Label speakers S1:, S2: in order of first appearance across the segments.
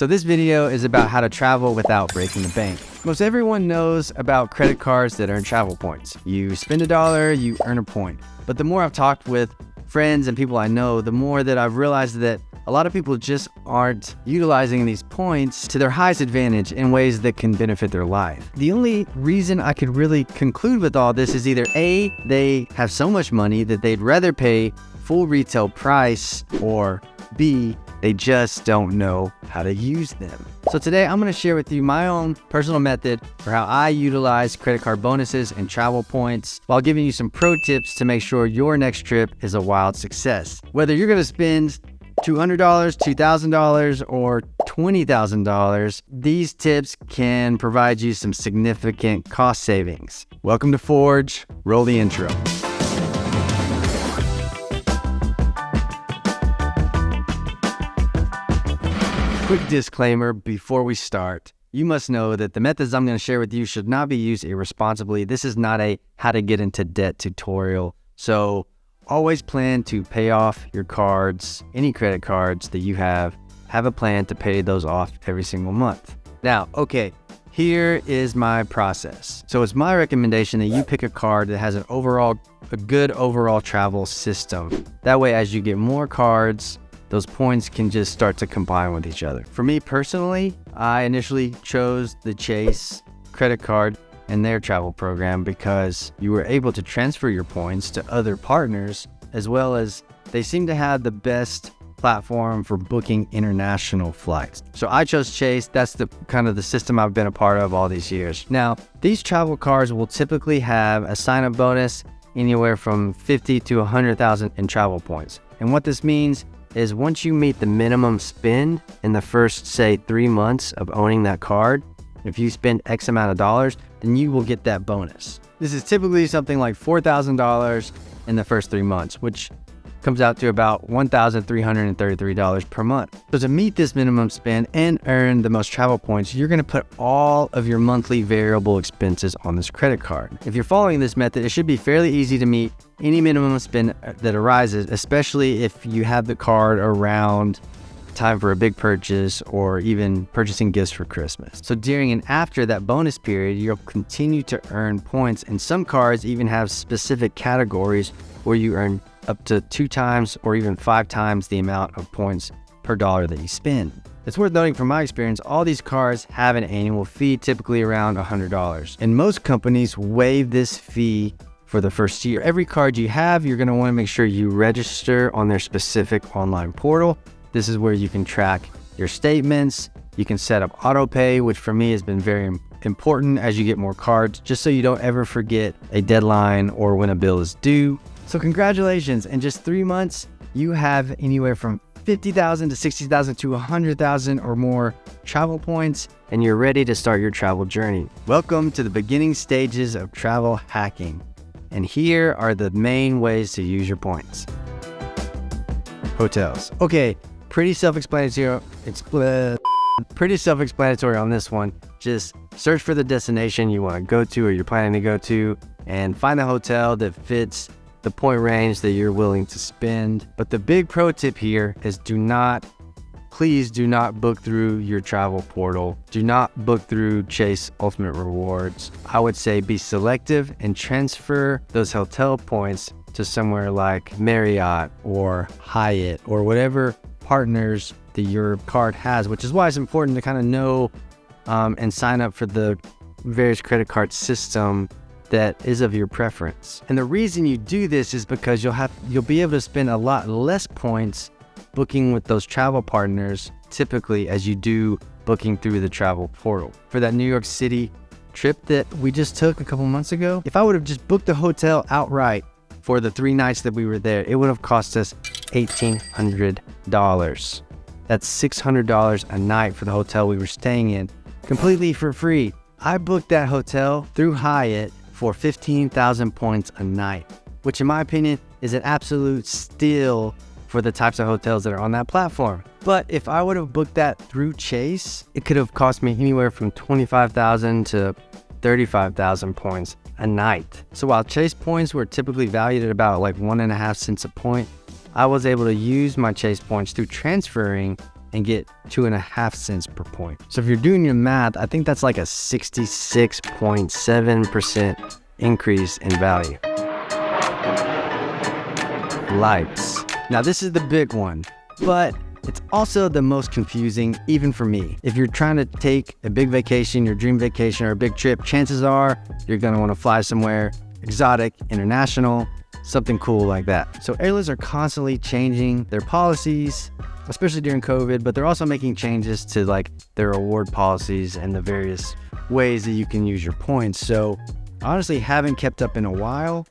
S1: So this video is about how to travel without breaking the bank. Most everyone knows about credit cards that earn travel points. You spend $1, you earn a point. But the more I've talked with friends and people I know, the more that I've realized that a lot of people just aren't utilizing these points to their highest advantage in ways that can benefit their life. The only reason I could really conclude with all this is either A, they have so much money that they'd rather pay full retail price, or B, they just don't know how to use them. So today I'm gonna share with you my own personal method for how I utilize credit card bonuses and travel points while giving you some pro tips to make sure your next trip is a wild success. Whether you're gonna spend $200, $2,000, or $20,000, these tips can provide you some significant cost savings. Welcome to Forge. Roll the intro. Quick disclaimer before we start. You must know that the methods I'm going to share with you should not be used irresponsibly. This is not a how to get into debt tutorial. So always plan to pay off your cards, any credit cards that you have a plan to pay those off every single month. Now, okay, here is my process. So it's my recommendation that you pick a card that has a good overall travel system. That way, as you get more cards, those points can just start to combine with each other. For me personally, I initially chose the Chase credit card and their travel program because you were able to transfer your points to other partners, as well as they seem to have the best platform for booking international flights. So I chose Chase. That's the kind of the system I've been a part of all these years. Now, these travel cards will typically have a sign-up bonus anywhere from 50 to 100,000 in travel points. And what this means is once you meet the minimum spend in the first, say, 3 months of owning that card, if you spend X amount of dollars, then you will get that bonus. This is typically something like $4,000 in the first 3 months, which comes out to about $1,333 per month. So to meet this minimum spend and earn the most travel points, you're gonna put all of your monthly variable expenses on this credit card. If you're following this method, it should be fairly easy to meet any minimum spend that arises, especially if you have the card around time for a big purchase or even purchasing gifts for Christmas. So during and after that bonus period, you'll continue to earn points, and some cards even have specific categories where you earn up to 2 times or even 5 times the amount of points per dollar that you spend. It's worth noting from my experience, all these cards have an annual fee, typically around $100. And most companies waive this fee for the first year. Every card you have, you're gonna wanna make sure you register on their specific online portal. This is where you can track your statements. You can set up auto pay, which for me has been very important as you get more cards, just so you don't ever forget a deadline or when a bill is due. So congratulations, in just 3 months, you have anywhere from 50,000 to 60,000 to 100,000 or more travel points, and you're ready to start your travel journey. Welcome to the beginning stages of travel hacking. And here are the main ways to use your points. Hotels. Okay, pretty self-explanatory on this one. Just search for the destination you want to go to or you're planning to go to and find a hotel that fits the point range that you're willing to spend. But the big pro tip here is please do not book through your travel portal. Do not book through Chase Ultimate Rewards. I would say be selective and transfer those hotel points to somewhere like Marriott or Hyatt or whatever partners that your card has, which is why it's important to kind of know and sign up for the various credit card system that is of your preference. And the reason you do this is because you'll be able to spend a lot less points booking with those travel partners typically as you do booking through the travel portal. For that New York City trip that we just took a couple months ago, if I would have just booked the hotel outright for the 3 nights that we were there, it would have cost us $1,800. That's $600 a night for the hotel we were staying in, completely for free. I booked that hotel through Hyatt for 15,000 points a night, which in my opinion is an absolute steal for the types of hotels that are on that platform. But if I would have booked that through Chase, it could have cost me anywhere from 25,000 to 35,000 points a night. So while Chase points were typically valued at about like 1.5 cents a point, I was able to use my Chase points through transferring and get 2.5 cents per point. So if you're doing your math, I think that's like a 66.7% increase in value. Flights. Now this is the big one, but it's also the most confusing, even for me. If you're trying to take a big vacation, your dream vacation, or a big trip, chances are you're gonna wanna fly somewhere exotic, international, something cool like that. So airlines are constantly changing their policies, especially during COVID, but they're also making changes to like their reward policies and the various ways that you can use your points. So I honestly haven't kept up in a while,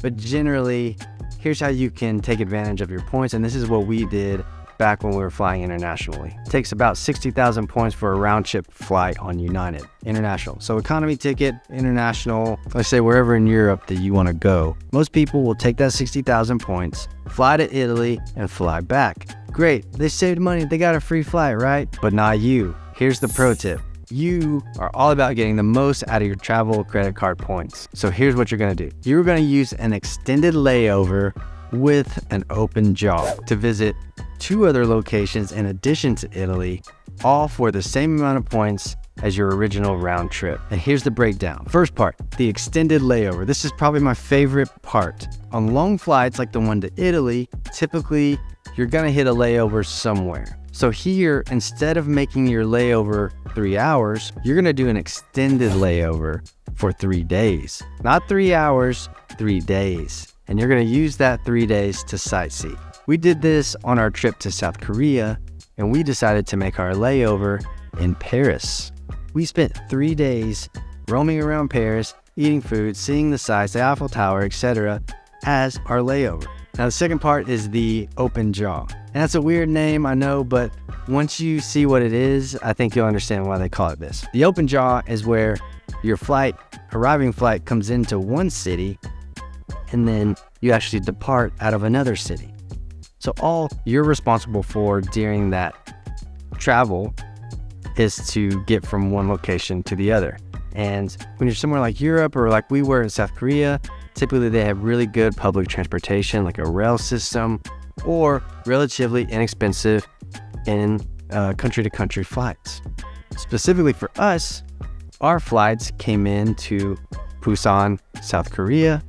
S1: but generally, here's how you can take advantage of your points. And this is what we did back when we were flying internationally. It takes about 60,000 points for a round trip flight on United International. So economy ticket, international, let's say wherever in Europe that you want to go. Most people will take that 60,000 points, fly to Italy, and fly back. Great, they saved money, they got a free flight, right? But not you. Here's the pro tip. You are all about getting the most out of your travel credit card points. So here's what you're gonna do. You're gonna use an extended layover with an open jaw to visit 2 other locations in addition to Italy, all for the same amount of points as your original round trip. And here's the breakdown. First part, the extended layover. This is probably my favorite part. On long flights like the one to Italy, typically you're gonna hit a layover somewhere. So here, instead of making your layover 3 hours, you're gonna do an extended layover for 3 days. Not 3 hours, 3 days. And you're gonna use that 3 days to sightsee. We did this on our trip to South Korea, and we decided to make our layover in Paris. We spent 3 days roaming around Paris, eating food, seeing the sights, the Eiffel Tower, etc. as our layover. Now the second part is the open jaw. And that's a weird name, I know, but once you see what it is, I think you'll understand why they call it this. The open jaw is where your arriving flight comes into one city, and then you actually depart out of another city. So all you're responsible for during that travel is to get from one location to the other. And when you're somewhere like Europe or like we were in South Korea, typically they have really good public transportation, like a rail system, or relatively inexpensive in country-to-country flights. Specifically for us, our flights came into Busan, South Korea,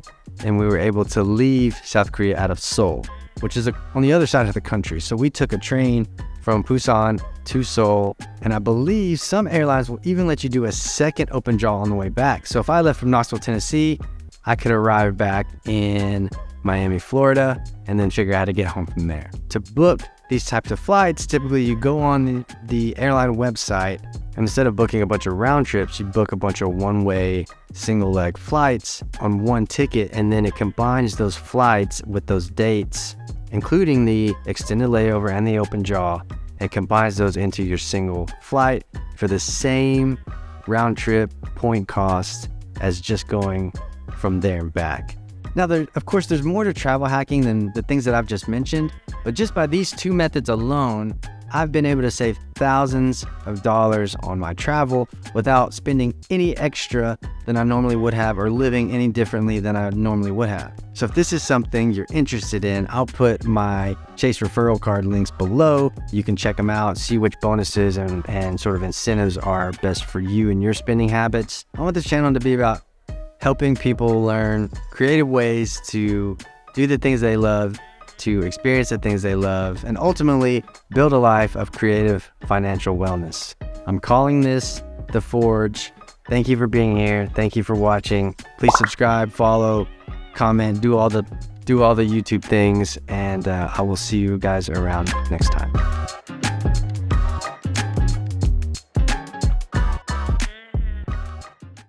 S1: and we were able to leave South Korea out of Seoul, which is on the other side of the country. So we took a train from Busan to Seoul, and I believe some airlines will even let you do a second open jaw on the way back. So if I left from Knoxville, Tennessee, I could arrive back in Miami, Florida, and then figure out how to get home from there. To book these types of flights, typically you go on the airline website, and instead of booking a bunch of round trips, you book a bunch of one-way, single-leg flights on one ticket, and then it combines those flights with those dates, including the extended layover and the open jaw, and combines those into your single flight for the same round trip point cost as just going from there and back. Now, of course, there's more to travel hacking than the things that I've just mentioned, but just by these 2 methods alone, I've been able to save thousands of dollars on my travel without spending any extra than I normally would have or living any differently than I normally would have. So if this is something you're interested in, I'll put my Chase referral card links below. You can check them out, see which bonuses and sort of incentives are best for you and your spending habits. I want this channel to be about helping people learn creative ways to do the things they love, to experience the things they love, and ultimately build a life of creative financial wellness. I'm calling this The Forge. Thank you for being here. Thank you for watching. Please subscribe, follow, comment, do all the YouTube things, and I will see you guys around next time.